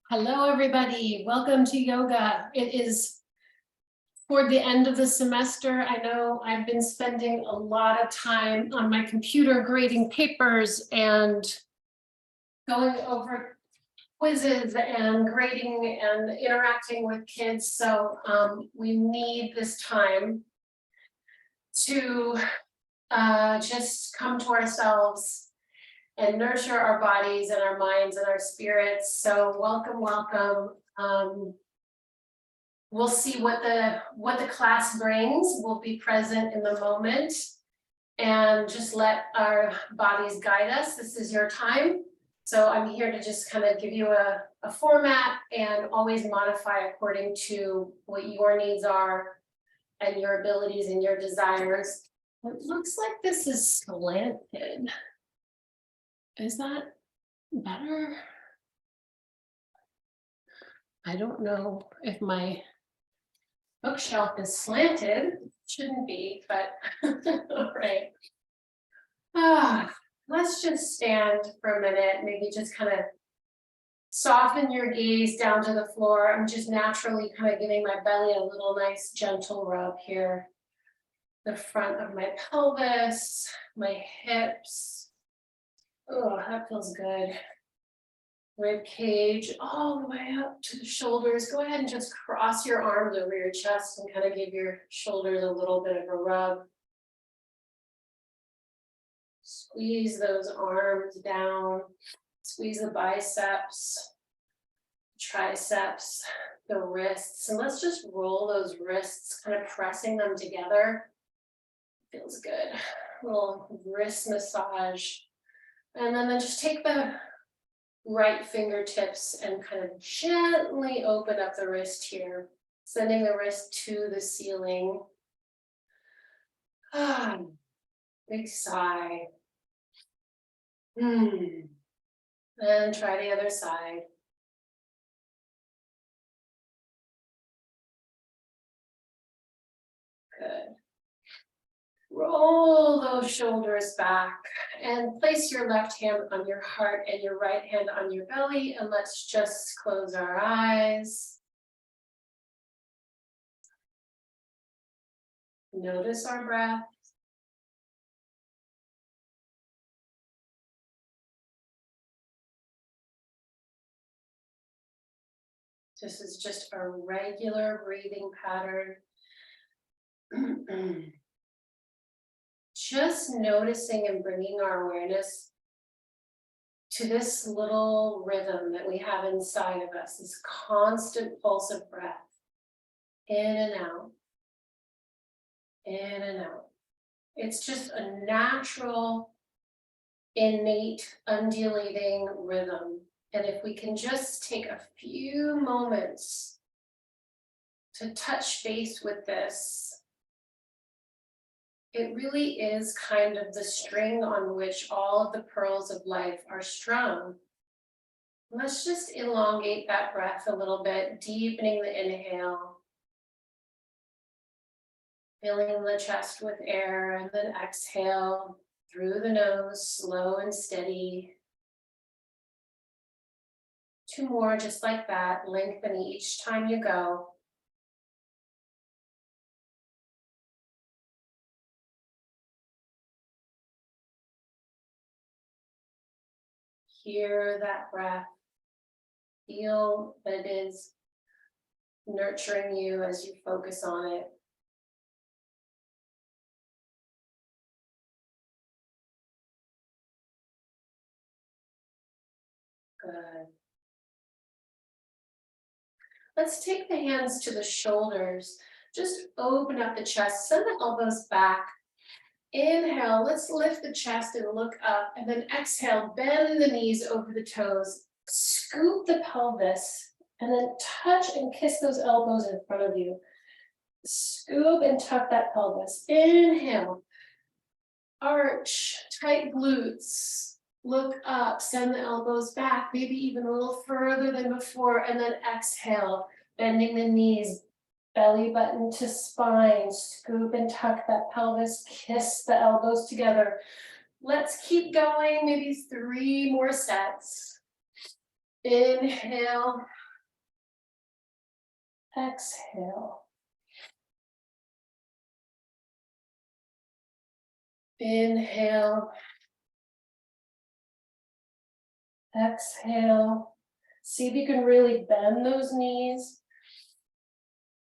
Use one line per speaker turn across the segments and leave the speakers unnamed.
Hello, everybody. Welcome to yoga. It is toward the end of the semester. I know I've been spending a lot of time on my computer grading papers and going over quizzes and grading and interacting with kids. So we need this time to just come to ourselves and nurture our bodies and our minds and our spirits. So welcome, welcome. We'll see what the class brings. We'll be present in the moment and just let our bodies guide us. This is your time. So I'm here to just kind of give you a format and always modify according to what your needs are and your abilities and your desires. It looks like this is slanted. Is that better? I don't know if my bookshelf is slanted. Shouldn't be, but all right. Let's just stand for a minute, maybe just kind of soften your gaze down to the floor. I'm just naturally kind of giving my belly a little nice gentle rub here. The front of my pelvis, my hips. Oh, that feels good. Rib cage all the way up to the shoulders. Go ahead and just cross your arms over your chest and kind of give your shoulders a little bit of a rub. Squeeze those arms down. Squeeze the biceps, triceps, the wrists. And let's just roll those wrists, kind of pressing them together. Feels good. A little wrist massage. And then just take the right fingertips and kind of gently open up the wrist here, sending the wrist to the ceiling. Big sigh. And try the other side. Good. Roll those shoulders back and place your left hand on your heart and your right hand on your belly. And let's just close our eyes. Notice our breath. This is just a regular breathing pattern. Just noticing and bringing our awareness to this little rhythm that we have inside of us, this constant pulse of breath, in and out, in and out. It's just a natural, innate, undulating rhythm. And if we can just take a few moments to touch base with this, it really is kind of the string on which all of the pearls of life are strung. Let's just elongate that breath a little bit, deepening the inhale. Filling the chest with air, and then exhale through the nose, slow and steady. 2 more just like that, lengthening each time you go. Hear that breath. Feel that it is nurturing you as you focus on it. Good. Let's take the hands to the shoulders. Just open up the chest, send the elbows back. Inhale, let's lift the chest and look up, and then exhale, bend the knees over the toes, scoop the pelvis, and then touch and kiss those elbows in front of you. Scoop and tuck that pelvis. Inhale, arch, tight glutes, look up, send the elbows back, maybe even a little further than before, and then exhale, bending the knees, belly button to spine, scoop and tuck that pelvis, kiss the elbows together. Let's keep going, maybe 3 more sets. Inhale. Exhale. Inhale. Exhale. See if you can really bend those knees.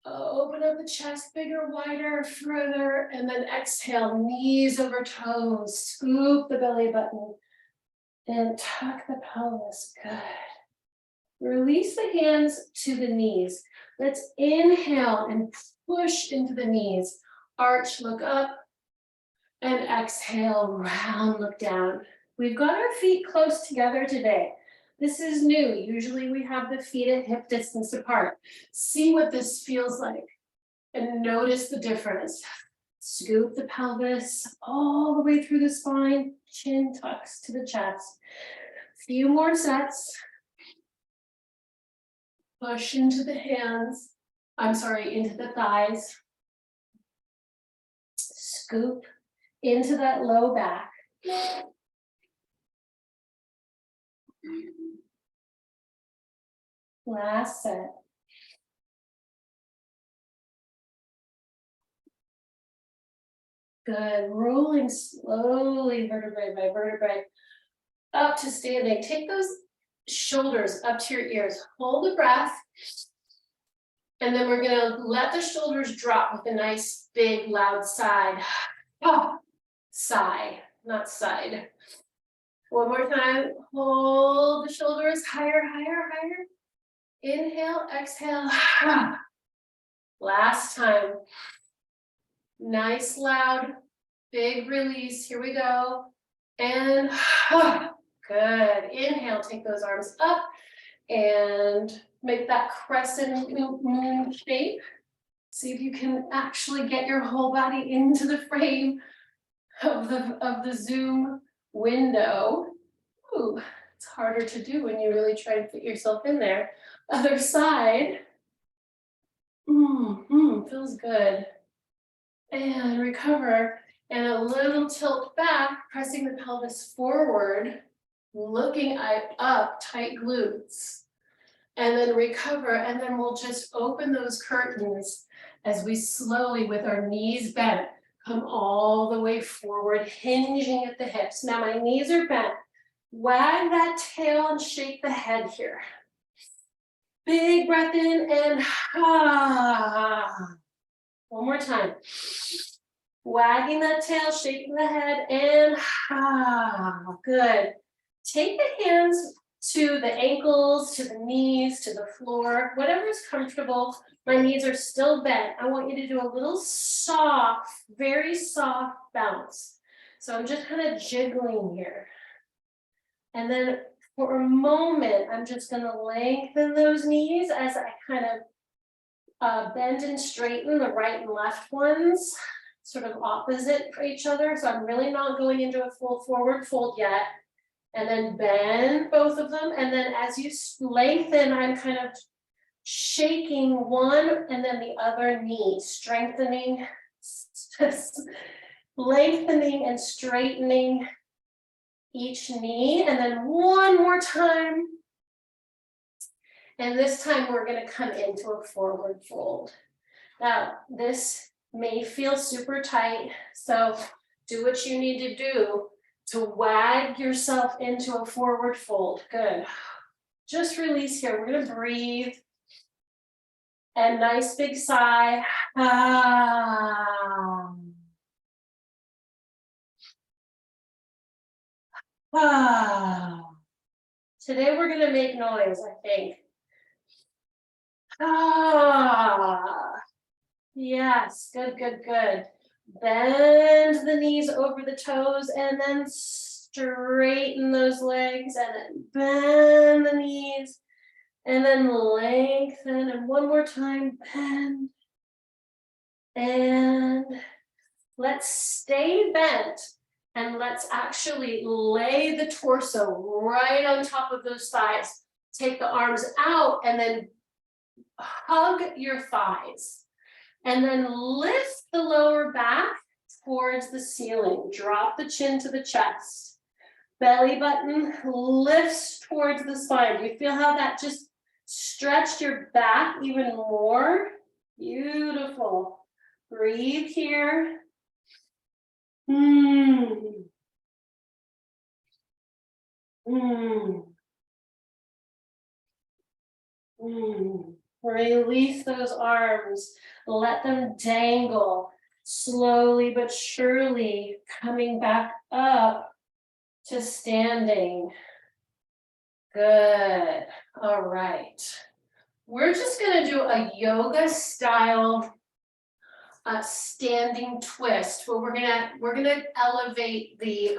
Open up the chest bigger, wider, further, and then exhale, knees over toes. Scoop the belly button and tuck the pelvis. Good. Release the hands to the knees. Let's inhale and push into the knees. Arch, look up, and exhale, round, look down. We've got our feet close together today. This is new. Usually we have the feet at hip distance apart. See what this feels like and notice the difference. Scoop the pelvis all the way through the spine, chin tucks to the chest. Few more sets. Push into the hands. Into the thighs. Scoop into that low back. Last set. Good. Rolling slowly, vertebrae by vertebrae, up to standing. Take those shoulders up to your ears. Hold the breath. And then we're going to let the shoulders drop with a nice, big, loud sigh. Sigh, not side. One more time. Hold the shoulders higher, higher, higher. Inhale, exhale. Last time. Nice, loud, big release. Here we go. And good. Inhale, take those arms up and make that crescent moon shape. See if you can actually get your whole body into the frame of the Zoom window. Ooh, it's harder to do when you really try to fit yourself in there. Other side. Feels good. And recover. And a little tilt back, pressing the pelvis forward, looking up, tight glutes. And then recover, and then we'll just open those curtains as we slowly, with our knees bent, come all the way forward, hinging at the hips. Now my knees are bent. Wag that tail and shake the head here. Big breath in and one more time. Wagging that tail, shaking the head, and good. Take the hands to the ankles, to the knees, to the floor, whatever is comfortable. My knees are still bent. I want you to do a little soft, very soft bounce. So I'm just kind of jiggling here. And then for a moment, I'm just going to lengthen those knees as I kind of bend and straighten the right and left ones, sort of opposite for each other. So I'm really not going into a full forward fold yet. And then bend both of them. And then as you lengthen, I'm kind of shaking one and then the other knee, strengthening, lengthening and straightening each knee. And then one more time. And this time we're going to come into a forward fold. Now, this may feel super tight, so do what you need to do to wag yourself into a forward fold. Good. Just release here. We're going to breathe. And nice big sigh. Today we're going to make noise, I think. Yes, good, good, good. Bend the knees over the toes and then straighten those legs and then bend the knees and then lengthen and one more time, bend. And let's stay bent and let's actually lay the torso right on top of those thighs. Take the arms out and then hug your thighs. And then lift the lower back towards the ceiling. Drop the chin to the chest. Belly button lifts towards the spine. Do you feel how that just stretched your back even more? Beautiful. Breathe here. Mm. Mm. Mm. Release those arms. Let them dangle. Slowly but surely coming back up to standing. Good. All right. We're just going to do a yoga style standing twist, but we're gonna elevate the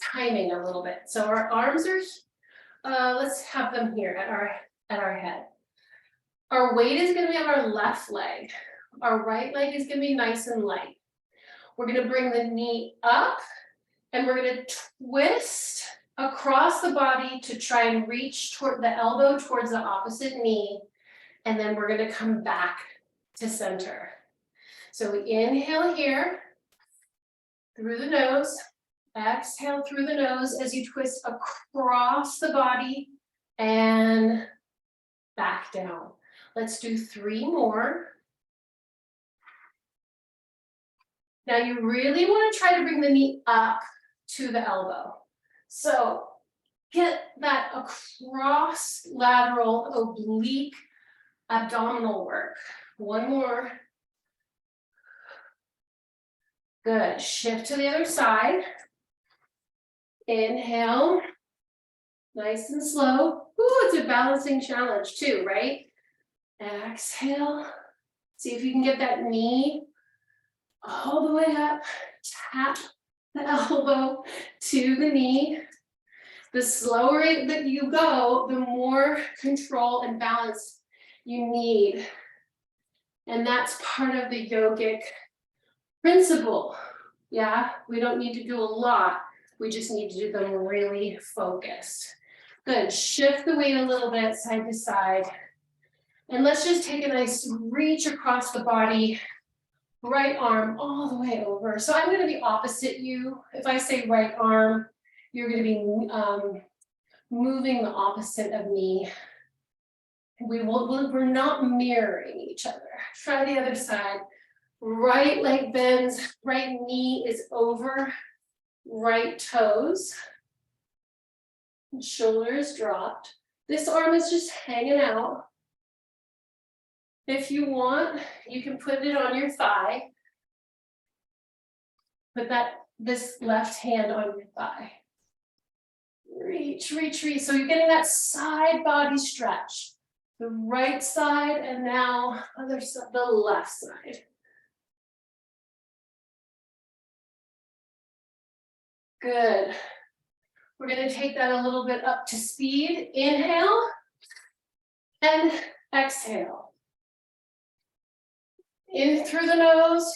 timing a little bit. So our arms are let's have them here at our head. Our weight is going to be on our left leg. Our right leg is going to be nice and light. We're going to bring the knee up and we're going to twist across the body to try and reach toward the elbow towards the opposite knee. And then we're going to come back to center. So we inhale here through the nose, exhale through the nose as you twist across the body and back down. Let's do 3 more. Now you really want to try to bring the knee up to the elbow. So get that across lateral oblique abdominal work. 1 more. Good. Shift to the other side. Inhale. Nice and slow. Ooh, it's a balancing challenge too, right? Exhale. See if you can get that knee all the way up. Tap the elbow to the knee. The slower that you go, the more control and balance you need. And that's part of the yogic principle. Yeah, we don't need to do a lot. We just need to do them really focused. Good. Shift the weight a little bit side to side. And let's just take a nice reach across the body. Right arm all the way over. So I'm going to be opposite you. If I say right arm, you're going to be moving the opposite of me. We're not mirroring each other. Try the other side. Right leg bends, right knee is over, right toes. Shoulders dropped. This arm is just hanging out. If you want, you can put it on your thigh. Put this left hand on your thigh. Reach, reach, reach. So you're getting that side body stretch. The right side and now other side, the left side. Good. We're going to take that a little bit up to speed. Inhale and exhale. In through the nose,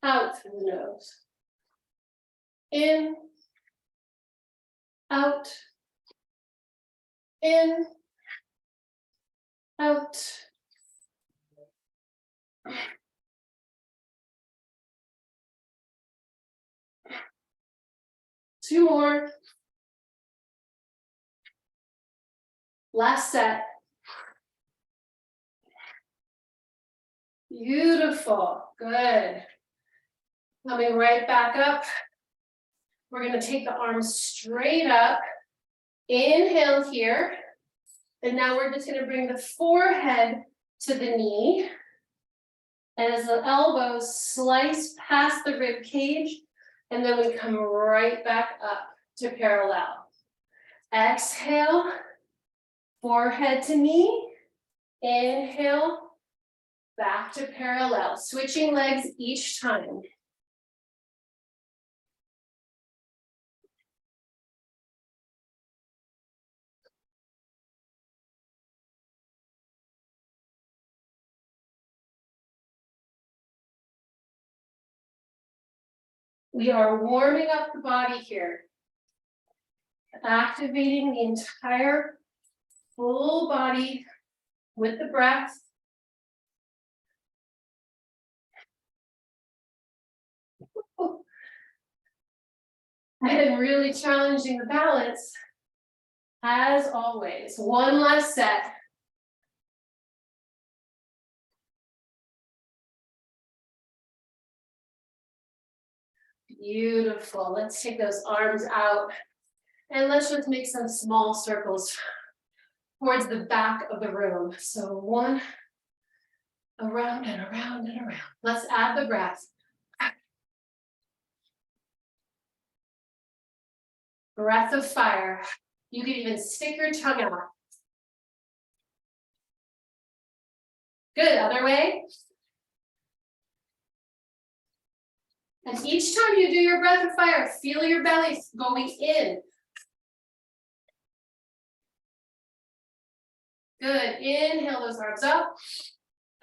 out through the nose. In, out, in, out. Two more. Last set. Beautiful. Good. Coming right back up. We're going to take the arms straight up. Inhale here. And now we're just going to bring the forehead to the knee. And as the elbows slice past the rib cage, and then we come right back up to parallel. Exhale, forehead to knee. Inhale, back to parallel. Switching legs each time. We are warming up the body here, activating the entire full body with the breath. And really challenging the balance. As always, one last set. Beautiful. Let's take those arms out and let's just make some small circles towards the back of the room. So one, around and around and around. Let's add the breath. Breath of fire. You can even stick your tongue out. Good, other way. And each time you do your breath of fire, feel your belly going in. Good, inhale those arms up.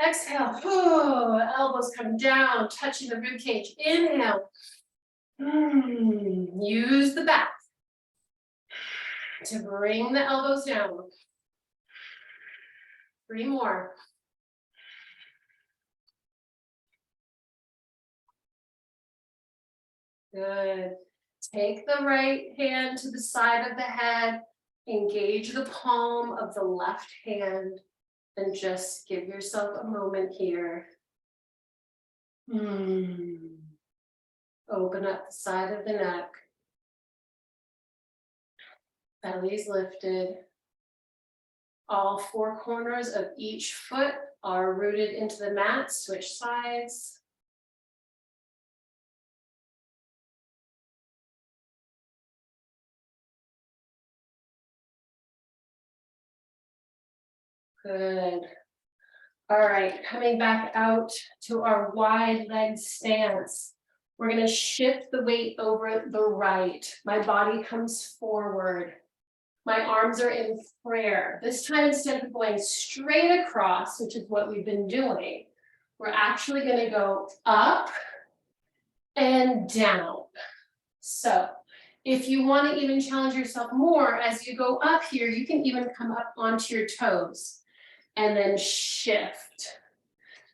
Exhale, elbows come down, touching the rib cage. Inhale. Use the back to bring the elbows down. 3 more. Good. Take the right hand to the side of the head. Engage the palm of the left hand. And just give yourself a moment here. Open up the side of the neck. Belly's lifted. All 4 corners of each foot are rooted into the mat. Switch sides. Good. All right, coming back out to our wide leg stance. We're going to shift the weight over the right. My body comes forward. My arms are in prayer. This time, instead of going straight across, which is what we've been doing, we're actually going to go up and down. So if you want to even challenge yourself more, as you go up here, you can even come up onto your toes and then shift.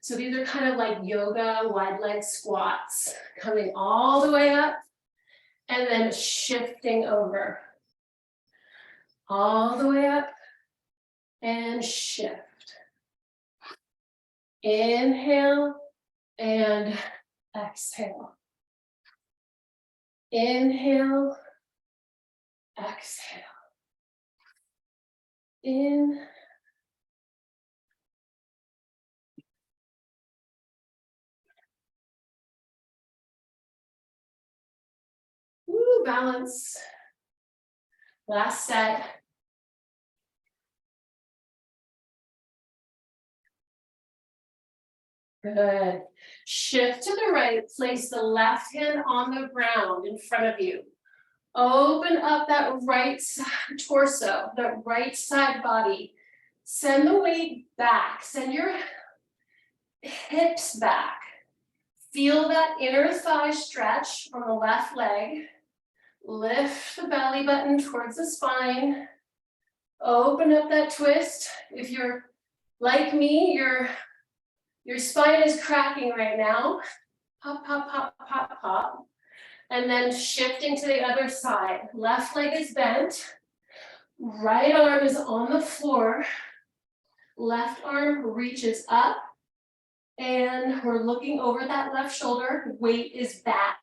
So these are kind of like yoga wide leg squats, coming all the way up and then shifting over. All the way up and shift. Inhale and exhale. Inhale, exhale. In. Woo, balance. Last set. Good. Shift to the right, place the left hand on the ground in front of you. Open up that right side torso, that right side body. Send the weight back, send your hips back. Feel that inner thigh stretch on the left leg. Lift the belly button towards the spine. Open up that twist. If you're like me, your spine is cracking right now. Pop, pop, pop, pop, pop. And then shifting to the other side. Left leg is bent. Right arm is on the floor. Left arm reaches up. And we're looking over that left shoulder. Weight is back.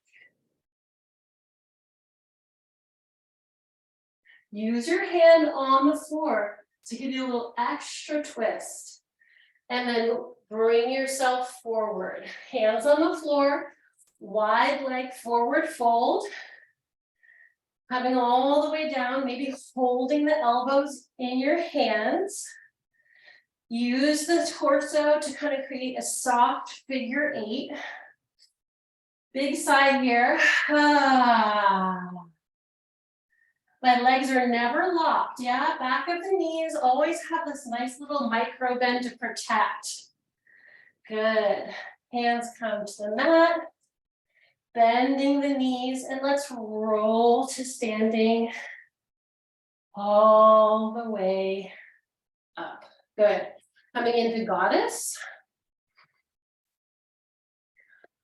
Use your hand on the floor to give you a little extra twist. And then bring yourself forward. Hands on the floor, wide leg forward fold. Coming all the way down, maybe holding the elbows in your hands. Use the torso to kind of create a soft figure 8. Big sigh here. My legs are never locked, yeah? Back of the knees always have this nice little micro bend to protect. Good. Hands come to the mat. Bending the knees, and let's roll to standing all the way up. Good. Coming into goddess.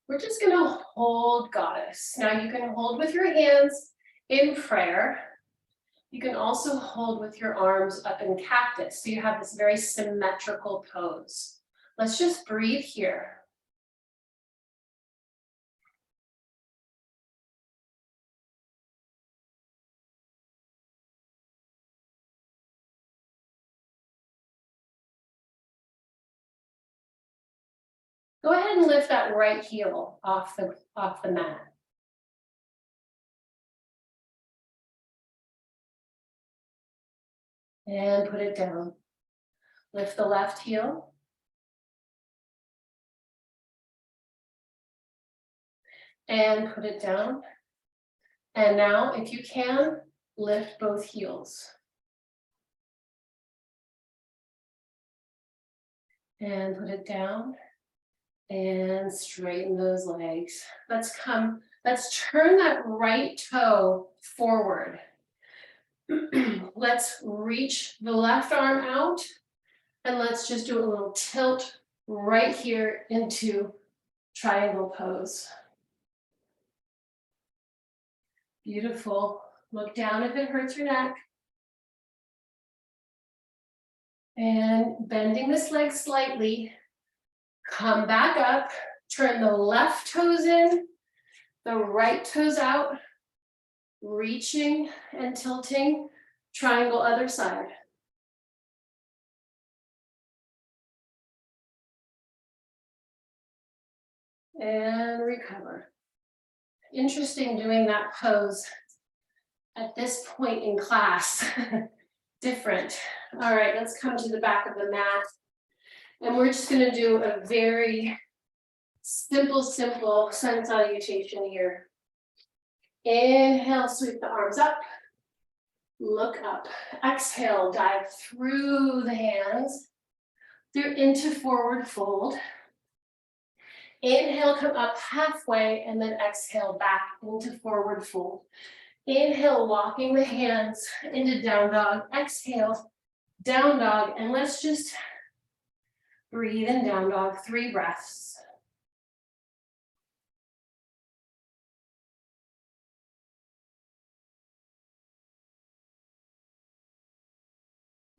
We're just gonna hold goddess. Now you can hold with your hands. In prayer, you can also hold with your arms up in cactus. So you have this very symmetrical pose. Let's just breathe here. Go ahead and lift that right heel off the mat. And put it down. Lift the left heel. And put it down. And now, if you can, lift both heels. And put it down. And straighten those legs. Let's turn that right toe forward. Let's reach the left arm out and let's just do a little tilt right here into triangle pose. Beautiful. Look down if it hurts your neck. And bending this leg slightly, come back up, turn the left toes in, the right toes out, reaching and tilting, triangle other side. And recover. Interesting doing that pose at this point in class. Different. All right, let's come to the back of the mat. And we're just gonna do a very simple sun salutation here. Inhale, sweep the arms up. Look up. Exhale, dive through the hands, through into forward fold. Inhale, come up halfway, and then exhale back into forward fold. Inhale, walking the hands into down dog. Exhale, down dog, and let's just breathe in down dog, 3 breaths.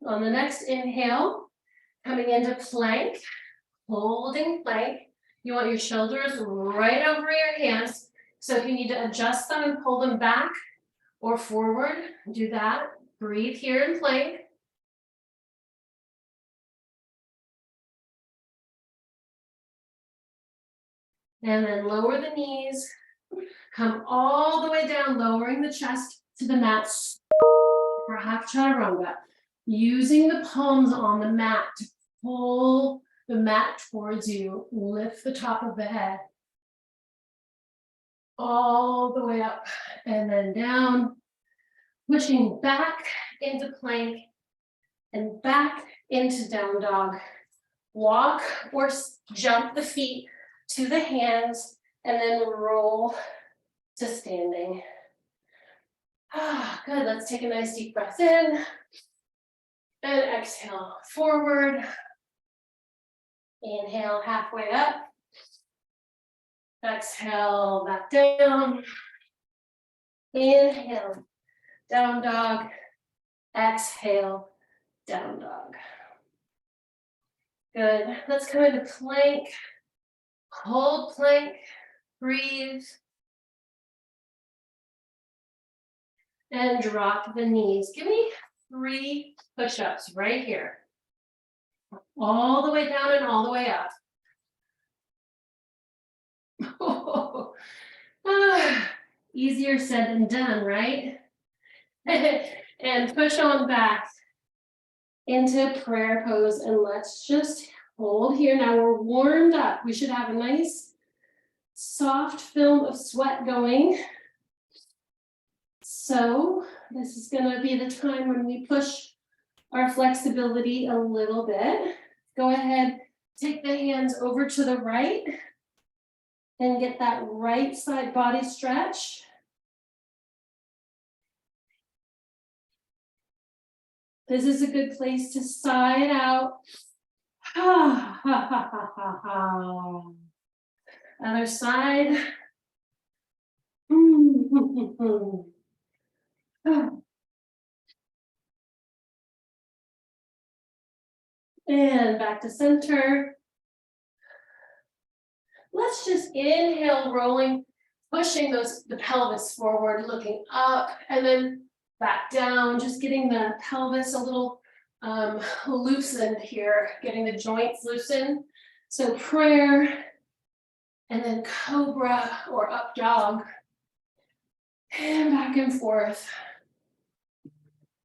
On the next inhale, coming into plank, holding plank. You want your shoulders right over your hands. So if you need to adjust them and pull them back or forward, do that. Breathe here in plank. And then lower the knees, come all the way down, lowering the chest to the mat for half chaturanga. Using the palms on the mat to pull the mat towards you, lift the top of the head. All the way up and then down, pushing back into plank and back into down dog. Walk or jump the feet to the hands and then roll to standing. Good, let's take a nice deep breath in and exhale forward. Inhale halfway up. Exhale back down. Inhale, down dog. Exhale, down dog. Good. Let's come into plank. Hold plank. Breathe. And drop the knees. Give me 3 push-ups right here. All the way down and all the way up. Easier said than done, right? And push on back into prayer pose, and let's just hold here. Now we're warmed up. We should have a nice soft film of sweat going. So this is going to be the time when we push our flexibility a little bit. Go ahead, take the hands over to the right and get that right side body stretch. This is a good place to sigh it out. Other side. And back to center. Let's just inhale, rolling, pushing the pelvis forward, looking up, and then back down, just getting the pelvis a little loosened here, getting the joints loosened. So prayer, and then cobra or up dog, and back and forth.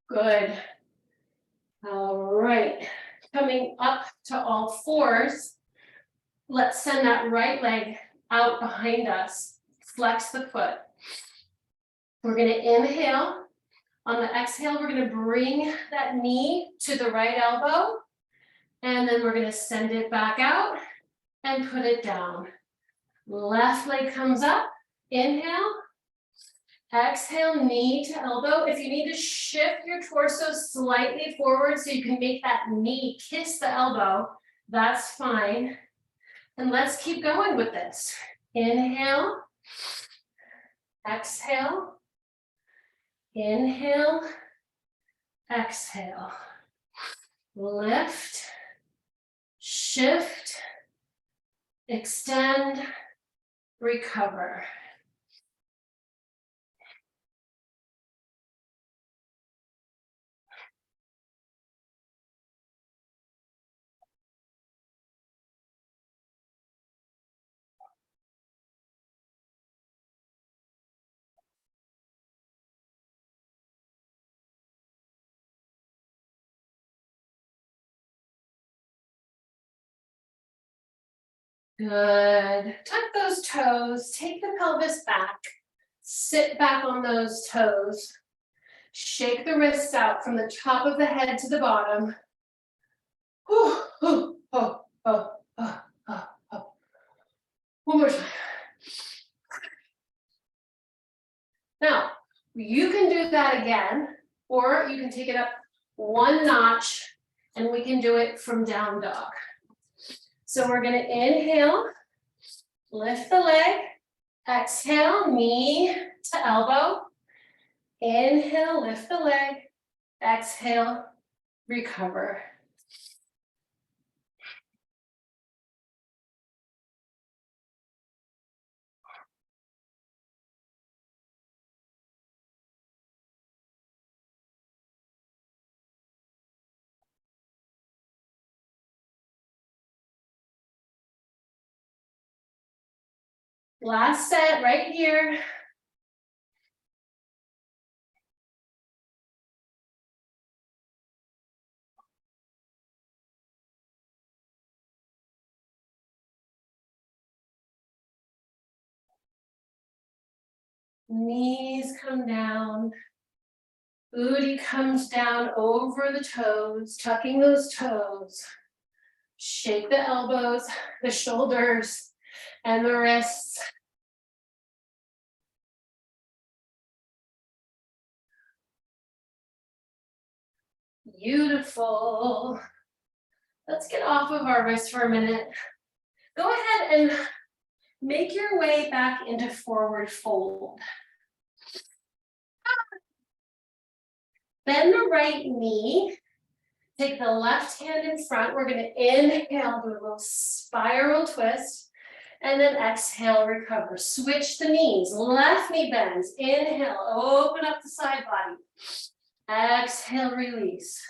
Good. All right, coming up to all fours. Let's send that right leg out behind us. Flex the foot. We're going to inhale. On the exhale, we're going to bring that knee to the right elbow. And then we're going to send it back out and put it down. Left leg comes up. Inhale. Exhale, knee to elbow. If you need to shift your torso slightly forward so you can make that knee kiss the elbow, that's fine. And let's keep going with this. Inhale, exhale, inhale, exhale. Lift, shift, extend, recover. Good. Tuck those toes, take the pelvis back, sit back on those toes, shake the wrists out from the top of the head to the bottom. One more time. Now, you can do that again, or you can take it up one notch and we can do it from down dog. So we're going to inhale, lift the leg, exhale, knee to elbow. Inhale, lift the leg, exhale, recover. Last set right here. Knees come down. Booty comes down over the toes, tucking those toes. Shake the elbows, the shoulders, and the wrists. Beautiful. Let's get off of our wrists for a minute. Go ahead and make your way back into forward fold. Bend the right knee. Take the left hand in front. We're going to inhale, do a little spiral twist, and then exhale, recover. Switch the knees. Left knee bends. Inhale, open up the side body. Exhale, release.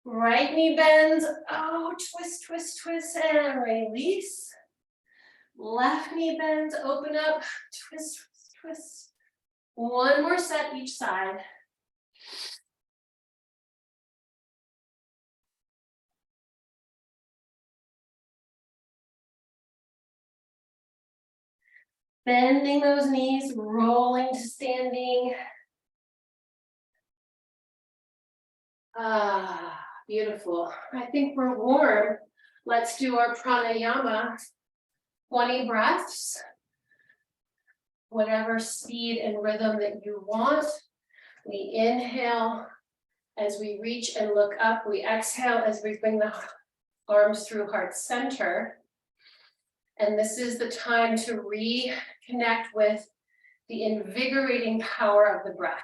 Right knee bends. Oh, twist, twist, twist, and release. Left knee bends. Open up. Twist, twist, twist. One more set each side. Bending those knees, rolling to standing. Ah, beautiful. I think we're warm. Let's do our pranayama. 20 breaths. Whatever speed and rhythm that you want. We inhale as we reach and look up. We exhale as we bring the arms through heart center. And this is the time to reconnect with the invigorating power of the breath.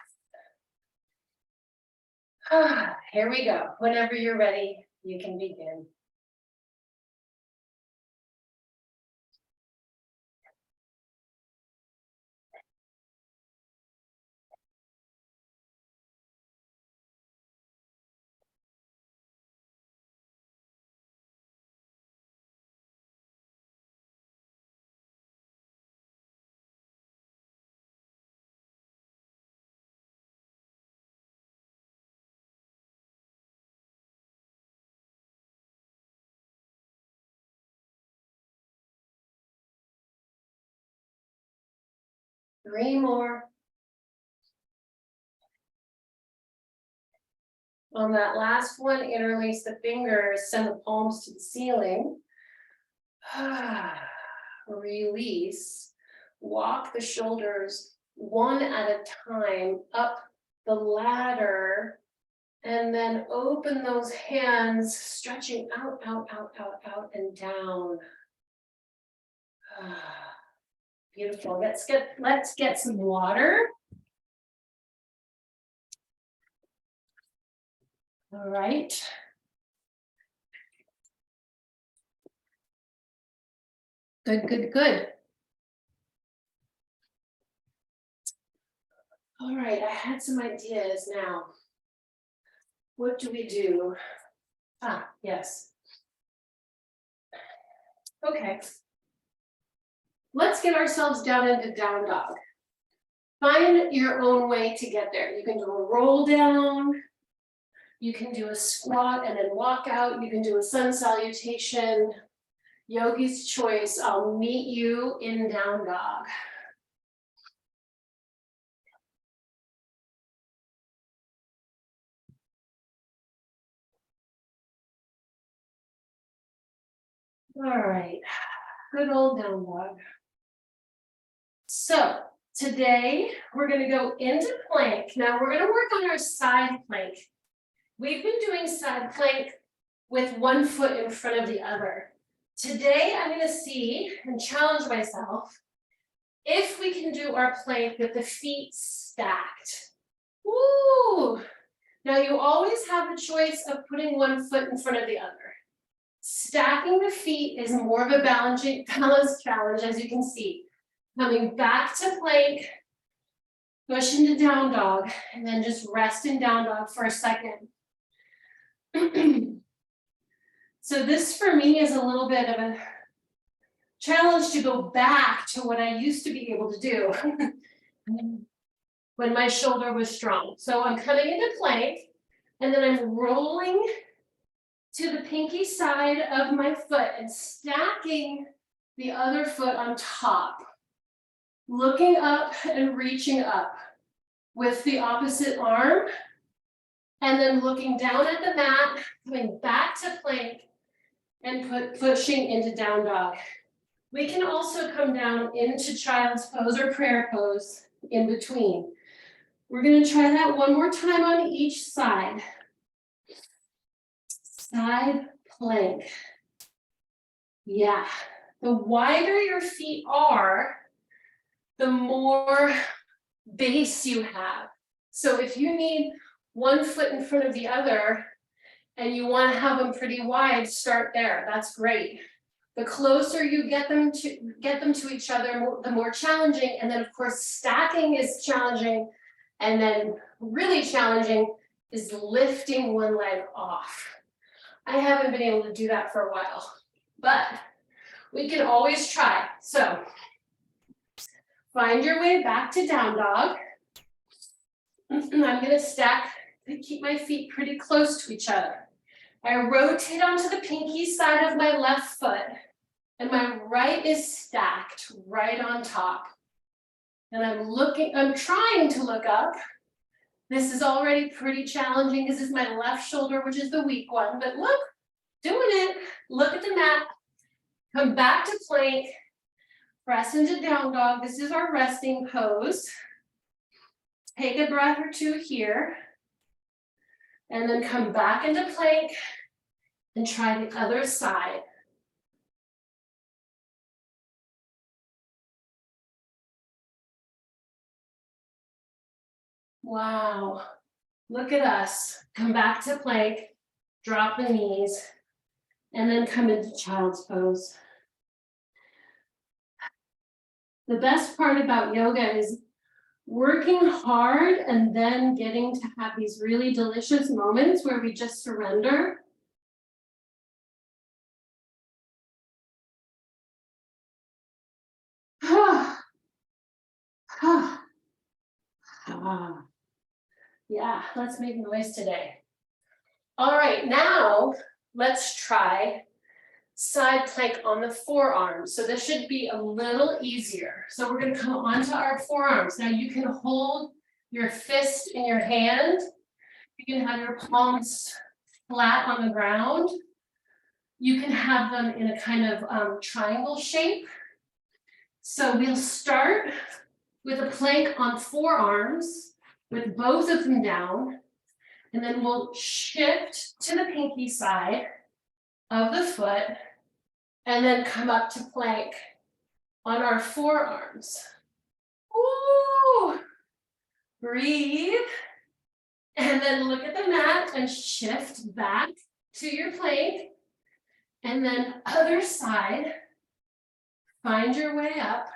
Here we go. Whenever you're ready, you can begin. Three more. On that last one, interlace the fingers, send the palms to the ceiling. Release. Walk the shoulders one at a time up the ladder, and then open those hands, stretching out, and down. Beautiful. Let's get some water. All right. Good. All right, I had some ideas now. What do we do? Yes. Okay. Let's get ourselves down into down dog. Find your own way to get there. You can do a roll down. You can do a squat and then walk out. You can do a sun salutation. Yogi's choice. I'll meet you in down dog. All right, good old down dog. So today we're going to go into plank. Now we're going to work on our side plank. We've been doing side plank with one foot in front of the other. Today I'm going to see and challenge myself if we can do our plank with the feet stacked. Woo! Now you always have the choice of putting one foot in front of the other. Stacking the feet is more of a balance challenge, as you can see. Coming back to plank, push into down dog, and then just rest in down dog for a second. So this for me is a little bit of a challenge to go back to what I used to be able to do when my shoulder was strong. So I'm coming into plank, and then I'm rolling to the pinky side of my foot and stacking the other foot on top. Looking up and reaching up with the opposite arm, and then looking down at the mat, coming back to plank, and pushing into down dog. We can also come down into child's pose or prayer pose in between. We're going to try that one more time on each side. Side plank. Yeah, the wider your feet are, the more base you have. So if you need one foot in front of the other and you want to have them pretty wide, start there. That's great. The closer you get them to each other, the more challenging. And then of course, stacking is challenging. And then really challenging is lifting one leg off. I haven't been able to do that for a while, but we can always try. So find your way back to down dog. I'm going to stack and keep my feet pretty close to each other. I rotate onto the pinky side of my left foot, and my right is stacked right on top. And I'm trying to look up. This is already pretty challenging because it's my left shoulder, which is the weak one, but look, doing it. Look at the mat. Come back to plank. Press into down dog. This is our resting pose. Take a breath or two here. And then come back into plank and try the other side. Wow. Look at us. Come back to plank, drop the knees, and then come into child's pose. The best part about yoga is working hard and then getting to have these really delicious moments where we just surrender. Yeah, let's make noise today. All right, now let's try side plank on the forearms. So this should be a little easier. So we're going to come onto our forearms. Now you can hold your fist in your hand. You can have your palms flat on the ground. You can have them in a kind of triangle shape. So we'll start with a plank on forearms with both of them down. And then we'll shift to the pinky side of the foot and then come up to plank on our forearms. Woo! Breathe. And then look at the mat and shift back to your plank. And then other side, find your way up.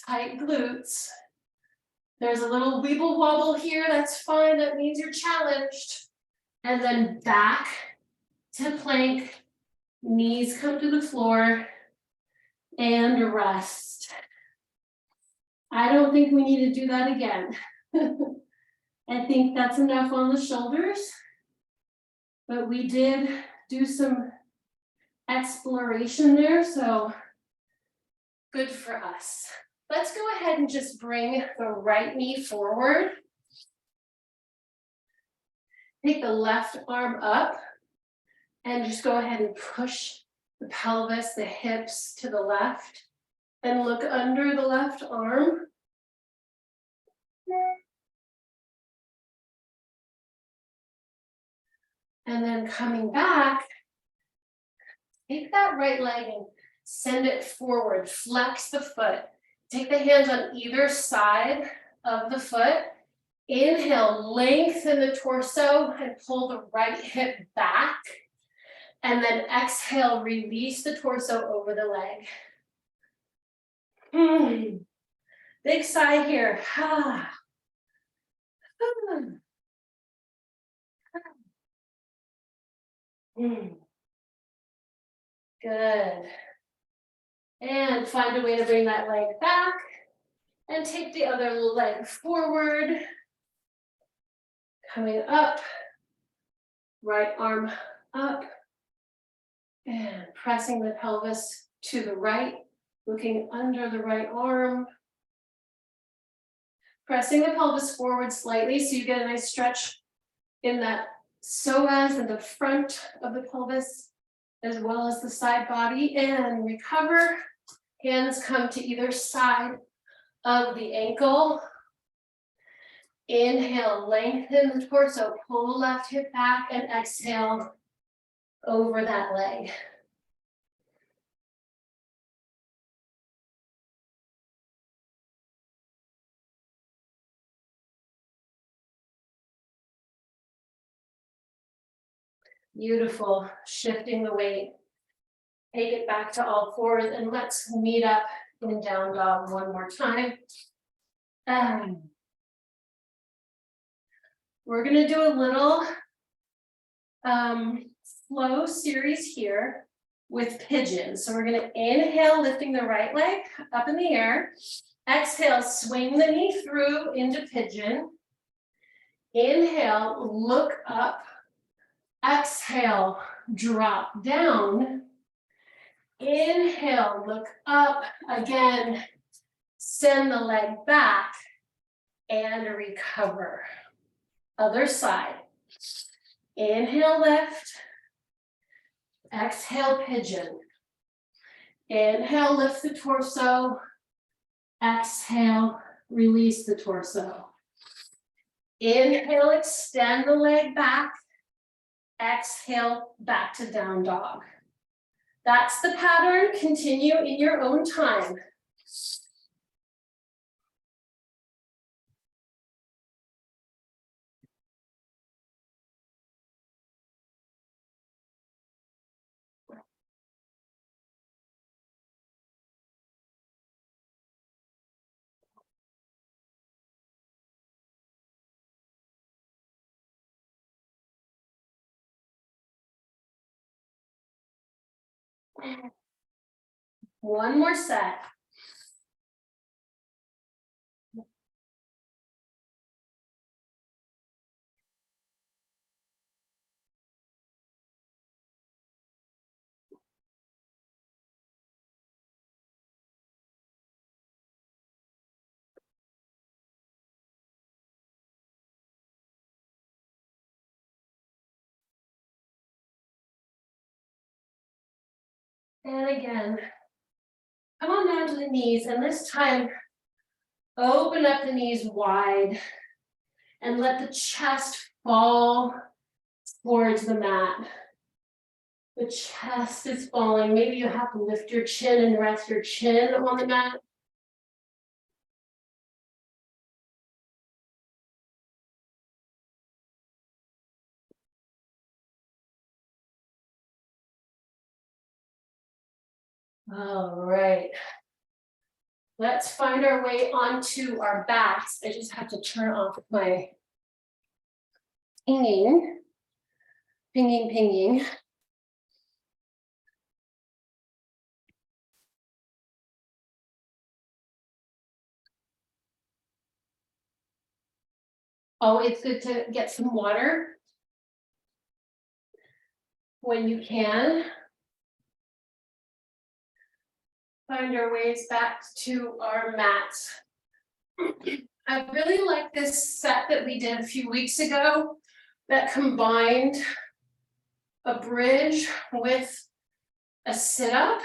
Tight glutes. There's a little weeble wobble here, that's fine, that means you're challenged. And then back to plank, knees come to the floor, and rest. I don't think we need to do that again. I think that's enough on the shoulders, but we did do some exploration there, so good for us. Let's go ahead and just bring the right knee forward. Take the left arm up and just go ahead and push the pelvis, the hips to the left and look under the left arm. And then coming back, take that right leg and send it forward, flex the foot. Take the hands on either side of the foot. Inhale, lengthen the torso and pull the right hip back. And then exhale, release the torso over the leg. Big sigh here. Good. And find a way to bring that leg back and take the other leg forward. Coming up, right arm up and pressing the pelvis to the right, looking under the right arm. Pressing the pelvis forward slightly so you get a nice stretch in that psoas and the front of the pelvis, as well as the side body, and recover. Hands come to either side of the ankle. Inhale, lengthen the torso, pull the left hip back, and exhale over that leg. Beautiful, shifting the weight. Take it back to all fours and let's meet up in down dog one more time. We're gonna do a little flow series here with pigeons. So we're gonna inhale, lifting the right leg up in the air. Exhale, swing the knee through into pigeon. Inhale, look up. Exhale, drop down. Inhale, look up. Again, send the leg back and recover. Other side. Inhale, lift. Exhale, pigeon. Inhale, lift the torso. Exhale, release the torso. Inhale, extend the leg back. Exhale, back to down dog. That's the pattern. Continue in your own time. One more set. And again, come on down to the knees, and this time, open up the knees wide and let the chest fall towards the mat. The chest is falling. Maybe you have to lift your chin and rest your chin on the mat. All right. Let's find our way onto our backs. I just have to turn off my pinging. Pinging. Oh, it's good to get some water when you can. Find our ways back to our mats. I really like this set that we did a few weeks ago that combined a bridge with a sit-up.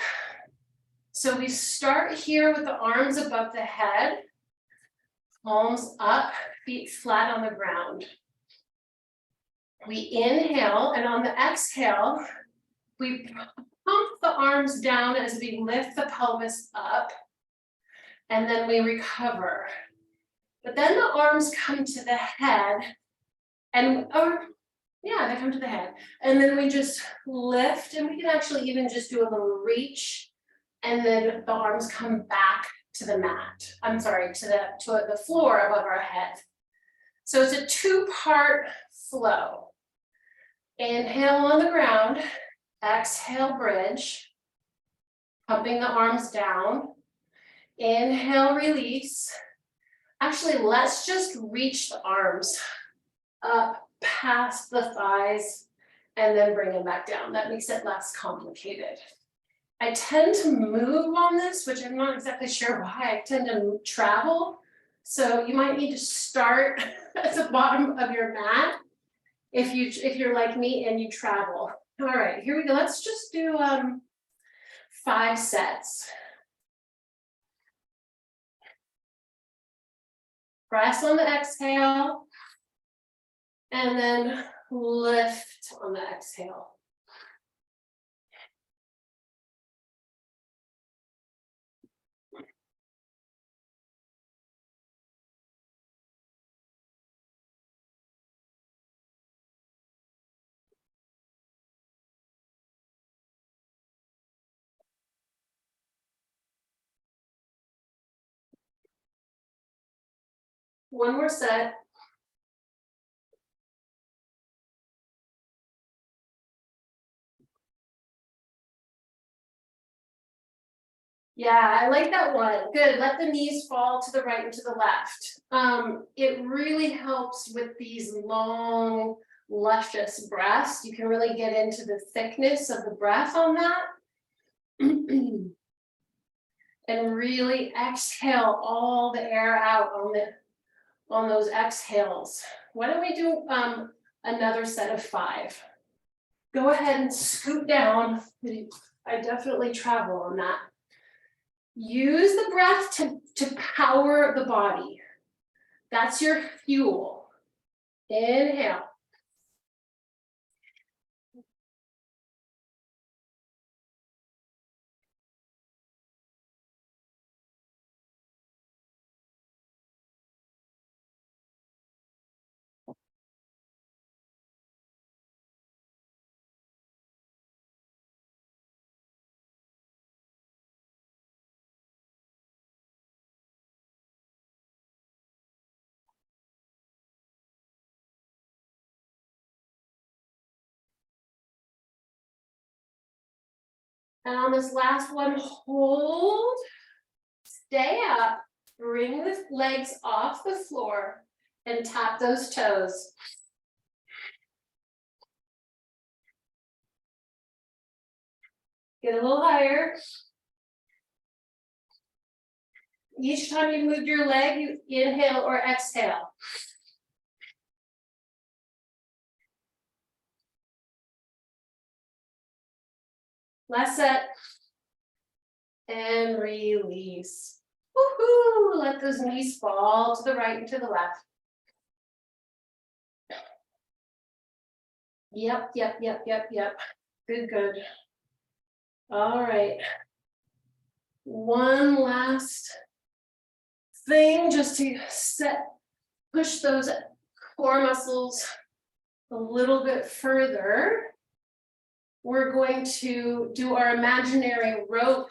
So we start here with the arms above the head, palms up, feet flat on the ground. We inhale, and on the exhale, we pump the arms down as we lift the pelvis up, and then we recover. But then the arms come to the head, and they come to the head. And then we just lift, and we can actually even just do a little reach, and then the arms come back to the mat. I'm sorry, to the floor above our head. So it's a two-part flow. Inhale on the ground, exhale, bridge, pumping the arms down. Inhale, release. Actually, let's just reach the arms up past the thighs and then bring them back down. That makes it less complicated. I tend to move on this, which I'm not exactly sure why. I tend to travel. So you might need to start at the bottom of your mat if you're like me and you travel. All right, here we go. Let's just do 5 sets. Press on the exhale, and then lift on the exhale. One more set. Yeah, I like that one. Good. Let the knees fall to the right and to the left. It really helps with these long, luscious breaths. You can really get into the thickness of the breath on that. And really exhale all the air out on those exhales. Why don't we do another set of 5? Go ahead and scoot down. I definitely travel on that. Use the breath to power the body. That's your fuel. Inhale. And on this last one, hold, stay up, bring the legs off the floor and tap those toes. Get a little higher. Each time you move your leg, you inhale or exhale. Last set. And release. Woohoo! Let those knees fall to the right and to the left. Yep. Good, good. All right. One last thing just to push those core muscles a little bit further. We're going to do our imaginary rope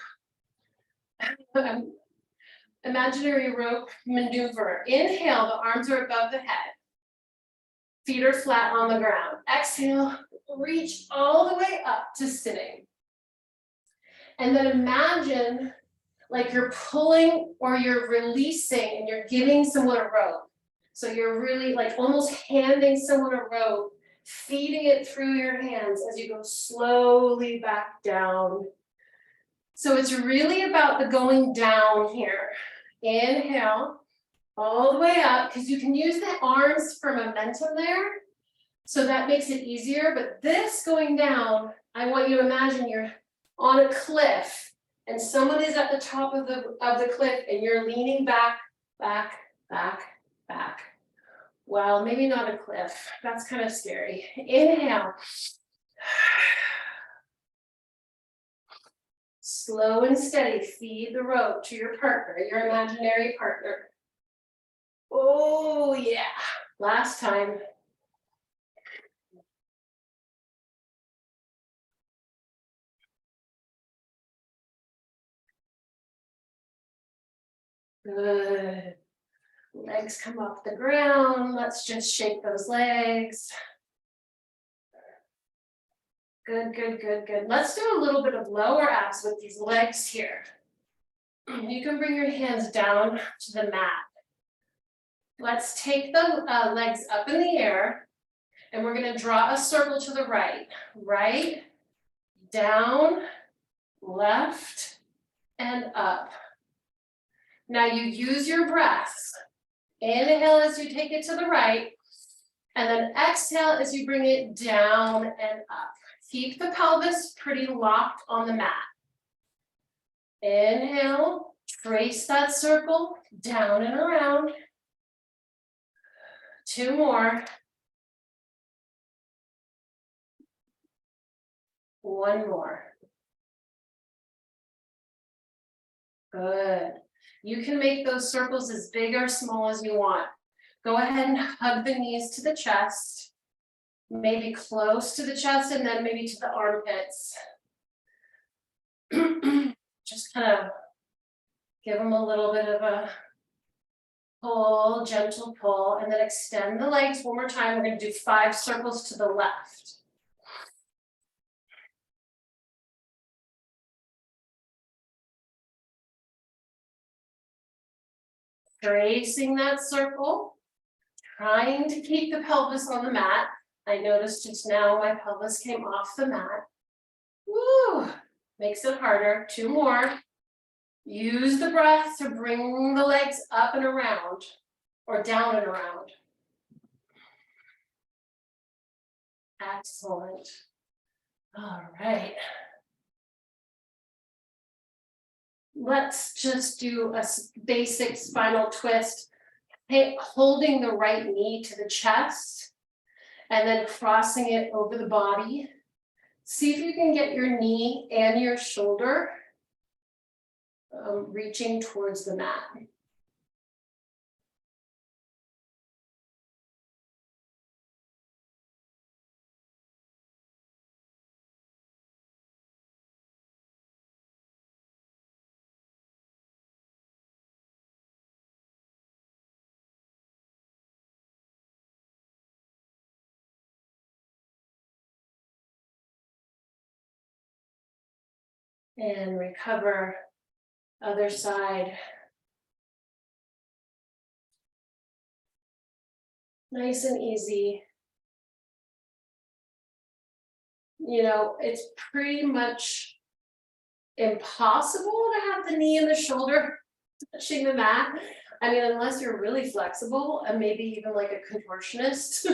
maneuver. Inhale, the arms are above the head. Feet are flat on the ground. Exhale, reach all the way up to sitting. And then imagine like you're pulling or you're releasing and you're giving someone a rope. So you're really like almost handing someone a rope, feeding it through your hands as you go slowly back down. So it's really about the going down here. Inhale, all the way up, because you can use the arms for momentum there. So that makes it easier, but this going down, I want you to imagine you're on a cliff and someone is at the top of the cliff and you're leaning back. Well, maybe not a cliff, that's kind of scary. Inhale. Slow and steady, feed the rope to your partner, your imaginary partner. Oh yeah, last time. Good. Legs come off the ground. Let's just shake those legs. Good. Let's do a little bit of lower abs with these legs here. You can bring your hands down to the mat. Let's take the legs up in the air and we're going to draw a circle to the right. Right, down, left, and up. Now you use your breaths. Inhale as you take it to the right, and then exhale as you bring it down and up. Keep the pelvis pretty locked on the mat. Inhale, trace that circle down and around. 2 more. 1 more. Good. You can make those circles as big or small as you want. Go ahead and hug the knees to the chest, maybe close to the chest and then maybe to the armpits. Just kind of give them a little bit of a pull, gentle pull, and then extend the legs one more time. We're going to do 5 circles to the left. Tracing that circle, trying to keep the pelvis on the mat. I noticed just now my pelvis came off the mat. Woo! Makes it harder. 2 more. Use the breath to bring the legs up and around or down and around. Excellent. All right. Let's just do a basic spinal twist, holding the right knee to the chest and then crossing it over the body. See if you can get your knee and your shoulder reaching towards the mat. And recover. Other side. Nice and easy. You know, it's pretty much impossible to have the knee and the shoulder touching the mat. I mean, unless you're really flexible and maybe even like a contortionist.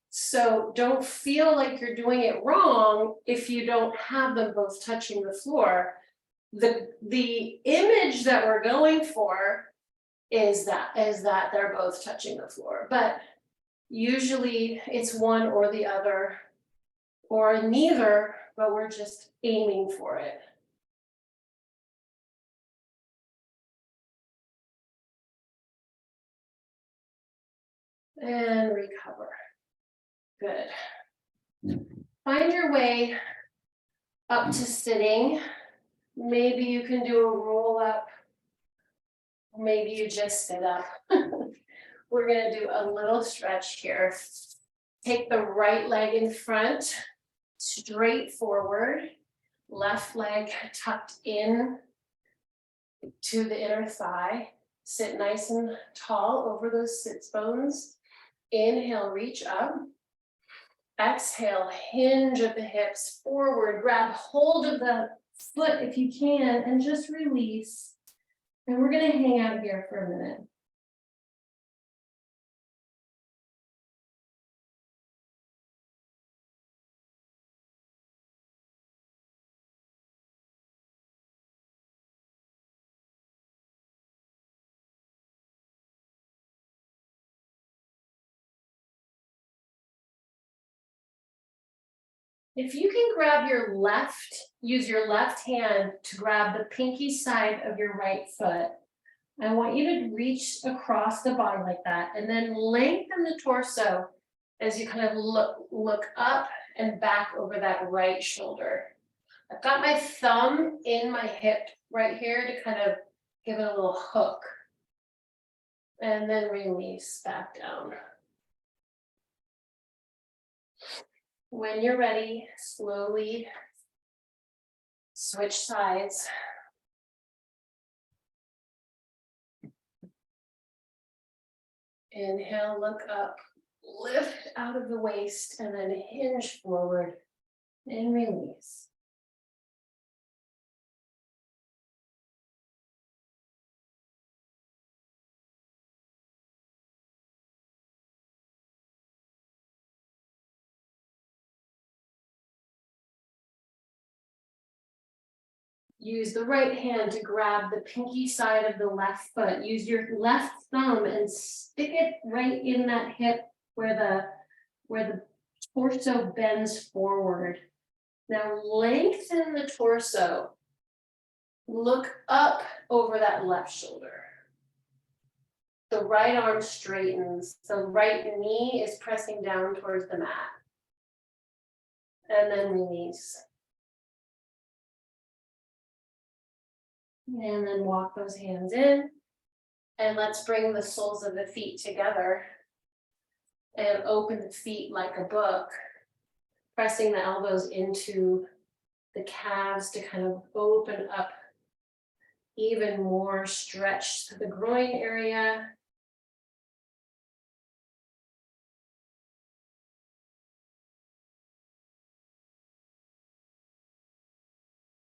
So don't feel like you're doing it wrong if you don't have them both touching the floor. The image that we're going for is that they're both touching the floor, but usually it's one or the other or neither, but we're just aiming for it. And recover. Good. Find your way up to sitting. Maybe you can do a roll up. Maybe you just sit up. We're gonna do a little stretch here. Take the right leg in front, straight forward, left leg tucked in to the inner thigh. Sit nice and tall over those sits bones. Inhale, reach up. Exhale, hinge at the hips, forward, grab hold of the foot if you can, and just release. And we're gonna hang out here for a minute. If you can grab your left, use your left hand to grab the pinky side of your right foot. I want you to reach across the body like that and then lengthen the torso as you kind of look up and back over that right shoulder. I've got my thumb in my hip right here to kind of give it a little hook. And then release back down. When you're ready, slowly switch sides. Inhale, look up, lift out of the waist, and then hinge forward and release. Use the right hand to grab the pinky side of the left foot. Use your left thumb and stick it right in that hip where the torso bends forward. Now lengthen the torso. Look up over that left shoulder. The right arm straightens. The right knee is pressing down towards the mat. And then release. And then walk those hands in. And let's bring the soles of the feet together. And open the feet like a book. Pressing the elbows into the calves to kind of open up even more, stretch to the groin area.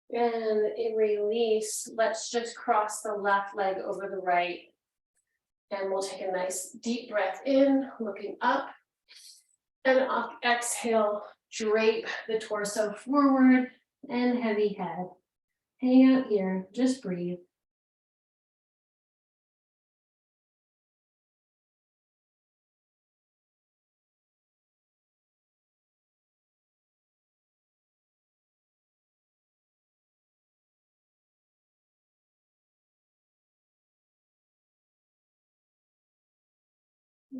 And in release, let's just cross the left leg over the right. And we'll take a nice deep breath in, looking up. And exhale, drape the torso forward and heavy head. Hang out here, just breathe.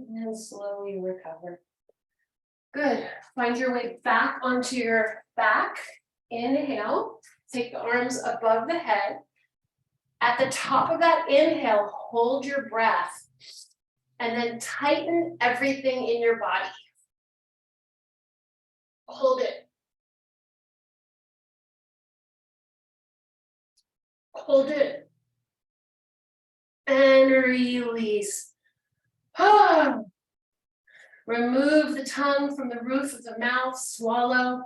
And slowly recover. Good. Find your way back onto your back. Inhale. Take the arms above the head. At the top of that inhale, hold your breath. And then tighten everything in your body. Hold it. Hold it. And release. Ah. Remove the tongue from the roof of the mouth, swallow.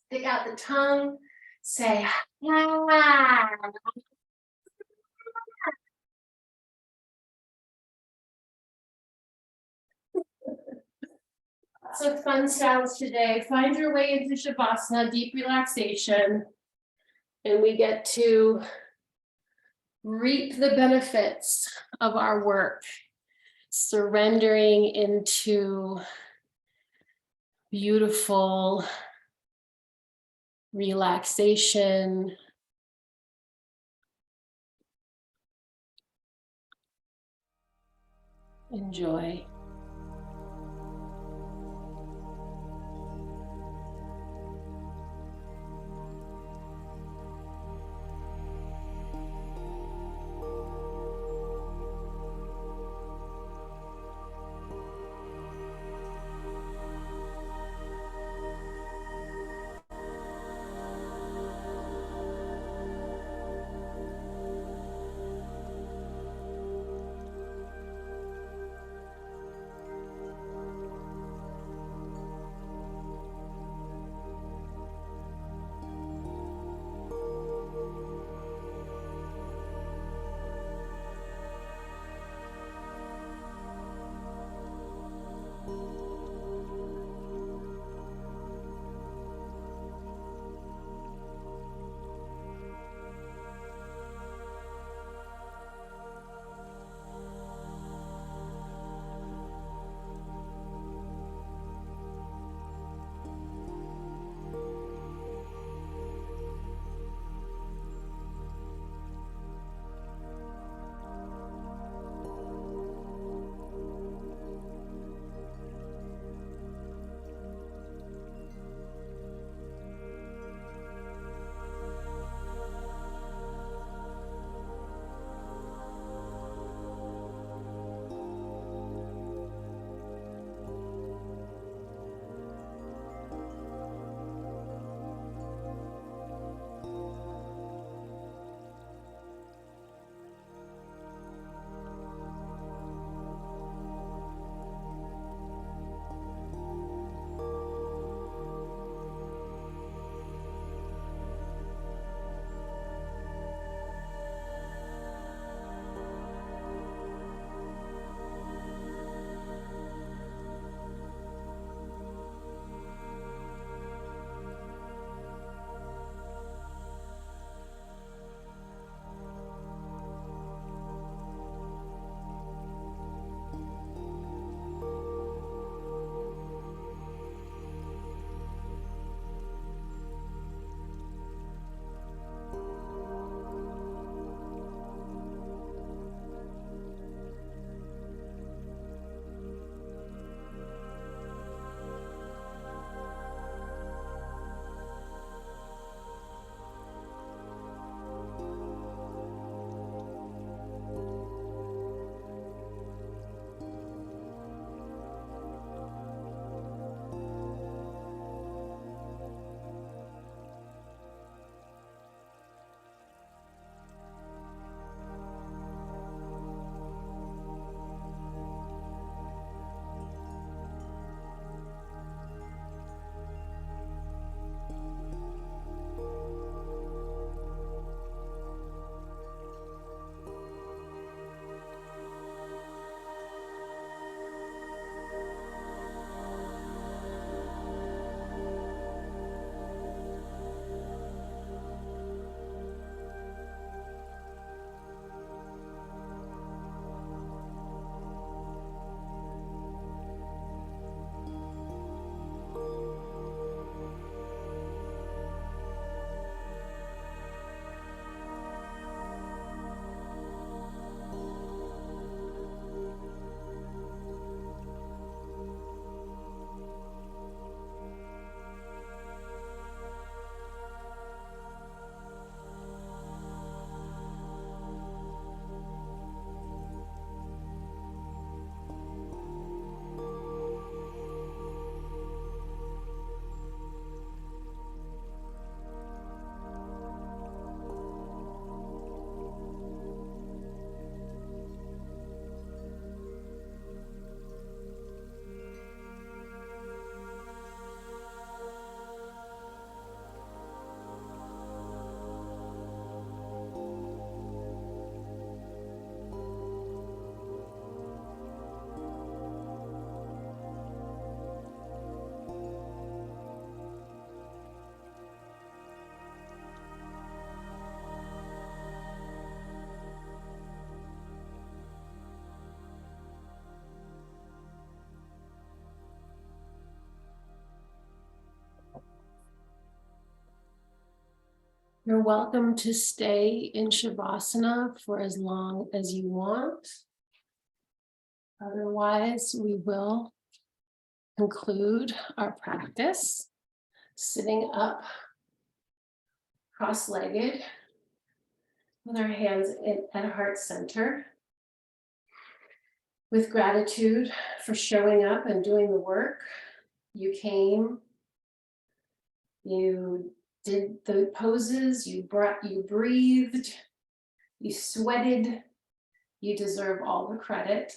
Stick out the tongue, say, ah. Lots of fun sounds today. Find your way into Shavasana, deep relaxation. And we get to reap the benefits of our work, surrendering into beautiful relaxation. Enjoy. You're welcome to stay in Shavasana for as long as you want. Otherwise, we will conclude our practice sitting up cross-legged with our hands at heart center, with gratitude for showing up and doing the work. You came, you did the poses, you breathed, you sweated, you deserve all the credit.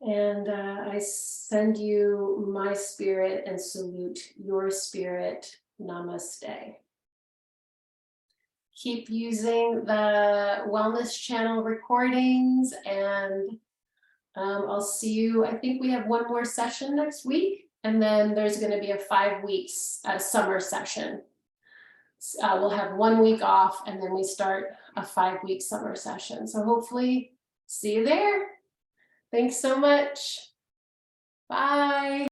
And I send you my spirit and salute your spirit. Namaste. Keep using the Wellness Channel recordings, and I'll see you. I think we have one more session next week, and then there's going to be a 5 weeks summer session. We'll have 1 week off, and then we start a 5-week summer session. So hopefully see you there. Thanks so much. Bye.